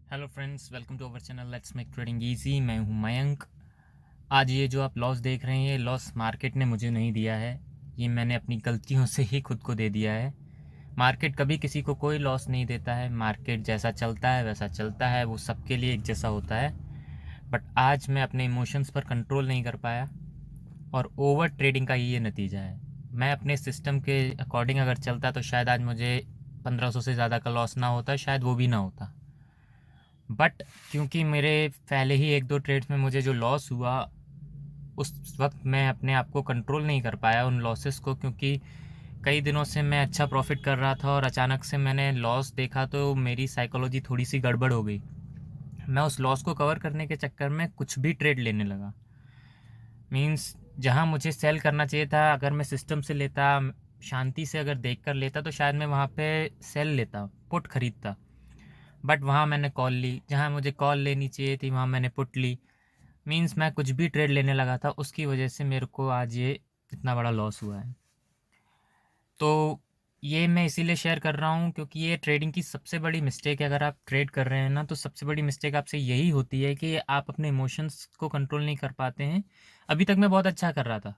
Hello friends, welcome to our channel let's make trading easy. मैं हूं मयंक। आज ये जो आप लॉस देख रहे हैं, ये लॉस मार्केट ने मुझे नहीं दिया है, ये मैंने अपनी गलतियों से ही खुद को दे दिया है। मार्केट कभी किसी को कोई लॉस नहीं देता है। मार्केट जैसा चलता है वैसा चलता है, वो सबके लिए एक जैसा होता है। बट आज मैं अपने इमोशंस पर कंट्रोल नहीं कर पाया और ओवर ट्रेडिंग का ही ये नतीजा है। मैं अपने सिस्टम के अकॉर्डिंग अगर चलता तो शायद आज मुझे 1500 से ज़्यादा का लॉस ना होता, शायद वो भी ना होता। बट क्योंकि मेरे पहले ही एक दो ट्रेड्स में मुझे जो लॉस हुआ, उस वक्त मैं अपने आप को कंट्रोल नहीं कर पाया उन लॉसेस को, क्योंकि कई दिनों से मैं अच्छा प्रॉफिट कर रहा था और अचानक से मैंने लॉस देखा तो मेरी साइकोलॉजी थोड़ी सी गड़बड़ हो गई। मैं उस लॉस को कवर करने के चक्कर में कुछ भी ट्रेड लेने लगा। मींस जहां मुझे सेल करना चाहिए था, अगर मैं सिस्टम से लेता, शांति से अगर देख कर लेता, तो शायद मैं वहाँ पे सेल लेता, पुट खरीदता। बट वहाँ मैंने कॉल ली, जहाँ मुझे कॉल लेनी चाहिए थी वहाँ मैंने पुट ली। मींस मैं कुछ भी ट्रेड लेने लगा था, उसकी वजह से मेरे को आज ये इतना बड़ा लॉस हुआ है। तो ये मैं इसीलिए शेयर कर रहा हूँ क्योंकि ये ट्रेडिंग की सबसे बड़ी मिस्टेक है। अगर आप ट्रेड कर रहे हैं ना, तो सबसे बड़ी मिस्टेक आपसे यही होती है कि आप अपने इमोशंस को कंट्रोल नहीं कर पाते हैं। अभी तक मैं बहुत अच्छा कर रहा था,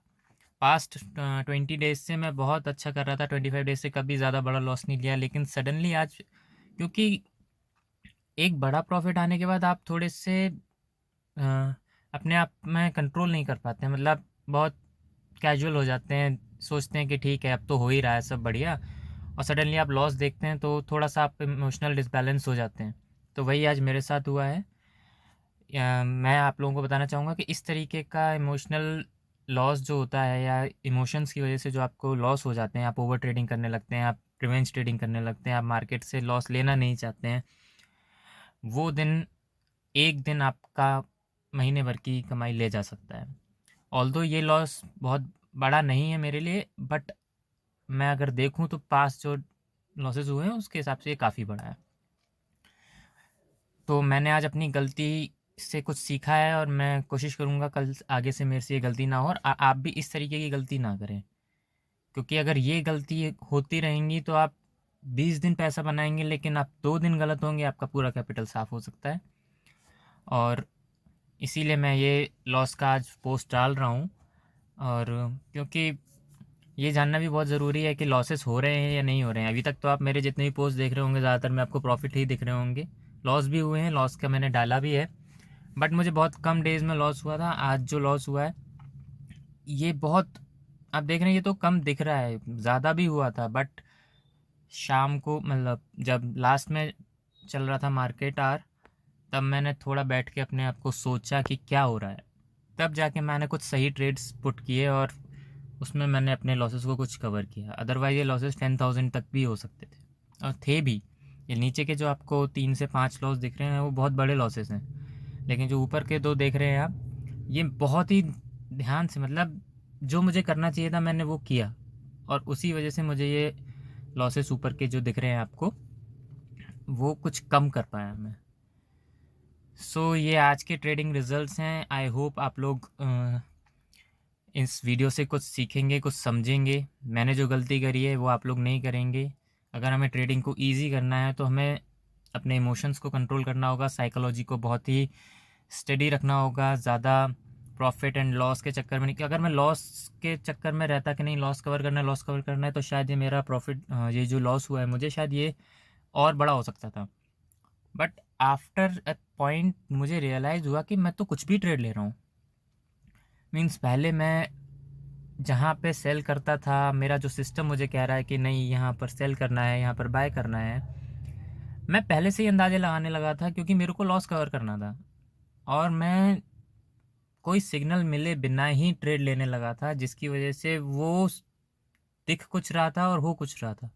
पास्ट 20 डेज से मैं बहुत अच्छा कर रहा था, 25 डेज से कभी ज़्यादा बड़ा लॉस नहीं लिया। लेकिन सडनली आज, क्योंकि एक बड़ा प्रॉफिट आने के बाद आप थोड़े से अ, अपने आप में कंट्रोल नहीं कर पाते हैं। मतलब बहुत कैजुअल हो जाते हैं, सोचते हैं कि ठीक है अब तो हो ही रहा है सब बढ़िया, और सडनली आप लॉस देखते हैं तो थोड़ा सा आप इमोशनल डिसबैलेंस हो जाते हैं। तो वही आज मेरे साथ हुआ है। मैं आप लोगों को बताना चाहूँगा कि इस तरीके का इमोशनल लॉस जो होता है, या इमोशंस की वजह से जो आपको लॉस हो जाते हैं, आप ओवर ट्रेडिंग करने लगते हैं, आप रिवेंज ट्रेडिंग करने लगते हैं, आप मार्केट से लॉस लेना नहीं चाहते हैं, वो दिन एक दिन आपका महीने भर की कमाई ले जा सकता है। ऑल्दो ये लॉस बहुत बड़ा नहीं है मेरे लिए, बट मैं अगर देखूं तो पास जो लॉसेस हुए हैं उसके हिसाब से ये काफ़ी बड़ा है। तो मैंने आज अपनी गलती से कुछ सीखा है और मैं कोशिश करूँगा कल आगे से मेरे से ये गलती ना हो, और आप भी इस तरीके की गलती ना करें। क्योंकि अगर ये गलती होती रहेंगी तो आप 20 दिन पैसा बनाएंगे, लेकिन आप 2 दिन गलत होंगे, आपका पूरा कैपिटल साफ़ हो सकता है। और इसीलिए मैं ये लॉस का आज पोस्ट डाल रहा हूँ। और क्योंकि ये जानना भी बहुत ज़रूरी है कि लॉसेस हो रहे हैं या नहीं हो रहे हैं। अभी तक तो आप मेरे जितने भी पोस्ट देख रहे होंगे, ज़्यादातर में आपको प्रॉफिट ही दिख रहे होंगे। लॉस भी हुए हैं, लॉस का मैंने डाला भी है, बट मुझे बहुत कम डेज़ में लॉस हुआ था। आज जो लॉस हुआ है ये बहुत, आप देख रहे हैं, ये तो कम दिख रहा है, ज़्यादा भी हुआ था। बट शाम को, मतलब जब लास्ट में चल रहा था मार्केट आर, तब मैंने थोड़ा बैठ के अपने आप को सोचा कि क्या हो रहा है। तब जाके मैंने कुछ सही ट्रेड्स पुट किए और उसमें मैंने अपने लॉसेस को कुछ कवर किया। अदरवाइज़ ये लॉसेस 10,000 तक भी हो सकते थे, और थे भी। ये नीचे के जो आपको 3 से 5 लॉस दिख रहे हैं वो बहुत बड़े लॉसेस हैं, लेकिन जो ऊपर के 2 देख रहे हैं आप, ये बहुत ही ध्यान से, मतलब जो मुझे करना चाहिए था मैंने वो किया, और उसी वजह से मुझे ये लॉसेस ऊपर के जो दिख रहे हैं आपको, वो कुछ कम कर पाया मैं। ये आज के ट्रेडिंग रिजल्ट्स हैं। आई होप आप लोग इस वीडियो से कुछ सीखेंगे, कुछ समझेंगे। मैंने जो गलती करी है वो आप लोग नहीं करेंगे। अगर हमें ट्रेडिंग को ईज़ी करना है तो हमें अपने इमोशंस को कंट्रोल करना होगा, साइकोलॉजी को बहुत ही स्टडी रखना होगा। ज़्यादा प्रॉफिट एंड लॉस के चक्कर में नहीं, कि अगर मैं लॉस के चक्कर में रहता कि नहीं लॉस कवर करना है, लॉस कवर करना है, तो शायद ये मेरा प्रॉफिट, ये जो लॉस हुआ है मुझे, शायद ये और बड़ा हो सकता था। बट आफ्टर अ पॉइंट मुझे रियलाइज़ हुआ कि मैं तो कुछ भी ट्रेड ले रहा हूँ। मीन्स पहले मैं जहाँ पे सेल करता था, मेरा जो सिस्टम मुझे कह रहा है कि नहीं यहाँ पर सेल करना है, यहाँ पर बाय करना है, मैं पहले से ही अंदाज़े लगाने लगा था, क्योंकि मेरे को लॉस कवर करना था। और मैं कोई सिग्नल मिले बिना ही ट्रेड लेने लगा था, जिसकी वजह से वो दिख कुछ रहा था और हो कुछ रहा था।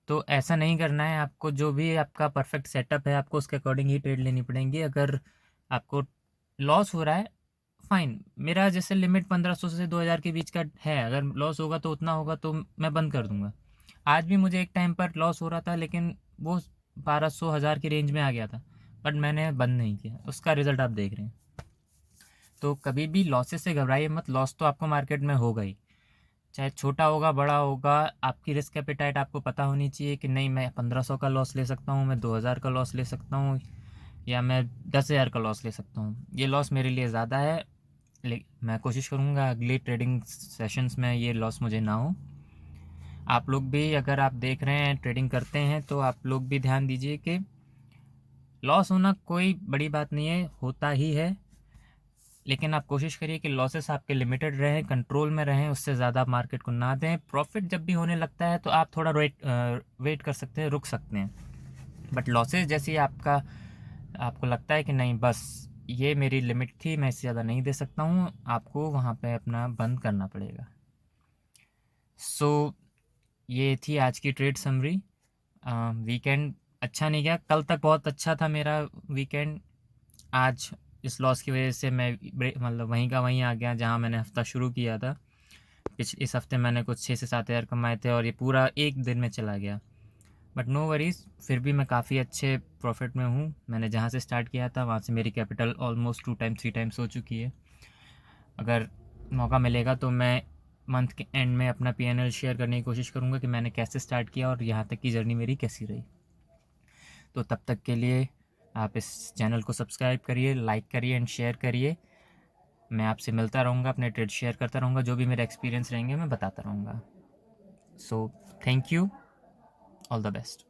तो ऐसा नहीं करना है आपको। जो भी आपका परफेक्ट सेटअप है, आपको उसके अकॉर्डिंग ही ट्रेड लेनी पड़ेंगी। अगर आपको लॉस हो रहा है, फाइन। मेरा जैसे लिमिट 1500 से 2000 के बीच का है, अगर लॉस होगा तो उतना होगा तो मैं बंद कर दूंगा। आज भी मुझे एक टाइम पर लॉस हो रहा था, लेकिन वो 1200 1000 की रेंज में आ गया था, बट मैंने बंद नहीं किया। उसका रिजल्ट आप देख रहे हैं। तो कभी भी लॉसेस से घबराइए मत, लॉस तो आपको मार्केट में होगा ही। चाहे छोटा होगा बड़ा होगा, आपकी रिस्क एपेटाइट आपको पता होनी चाहिए कि नहीं मैं 1500 का लॉस ले सकता हूँ, मैं 2000 का लॉस ले सकता हूँ, या मैं 10,000 का लॉस ले सकता हूँ। ये लॉस मेरे लिए ज़्यादा है, लेकिन मैं कोशिश करूँगा अगली ट्रेडिंग सेशंस में ये लॉस मुझे ना हो। आप लोग भी अगर आप देख रहे हैं ट्रेडिंग करते हैं तो आप लोग भी ध्यान दीजिए कि लॉस होना कोई बड़ी बात नहीं है, होता ही है, लेकिन आप कोशिश करिए कि लॉसेस आपके लिमिटेड रहें, कंट्रोल में रहें, उससे ज़्यादा मार्केट को ना दें। प्रॉफिट जब भी होने लगता है तो आप थोड़ा वेट कर सकते हैं, रुक सकते हैं, बट लॉसेस जैसे ही आपको लगता है कि नहीं बस ये मेरी लिमिट थी, मैं इससे ज़्यादा नहीं दे सकता हूँ, आपको वहाँ पे अपना बंद करना पड़ेगा। सो ये थी आज की ट्रेड समरी। वीकेंड अच्छा नहीं गया, कल तक बहुत अच्छा था मेरा वीकेंड। आज इस लॉस की वजह से मैं मतलब वहीं का वहीं आ गया जहाँ मैंने हफ्ता शुरू किया था। इस हफ्ते मैंने कुछ 6 से 7 हज़ार कमाए थे और ये पूरा एक दिन में चला गया, बट नो वरीज, फिर भी मैं काफ़ी अच्छे प्रॉफिट में हूँ। मैंने जहाँ से स्टार्ट किया था वहाँ से मेरी कैपिटल ऑलमोस्ट 2 टाइम्स 3 टाइम्स हो चुकी है। अगर मौका मिलेगा तो मैं मंथ के एंड में अपना पीएनएल शेयर करने की कोशिश करूँगा कि मैंने कैसे स्टार्ट किया और यहाँ तक की जर्नी मेरी कैसी रही। तो तब तक के लिए आप इस चैनल को सब्सक्राइब करिए, लाइक करिए एंड शेयर करिए। मैं आपसे मिलता रहूँगा, अपने ट्रेड शेयर करता रहूँगा, जो भी मेरे एक्सपीरियंस रहेंगे मैं बताता रहूँगा। So thank you, all the best.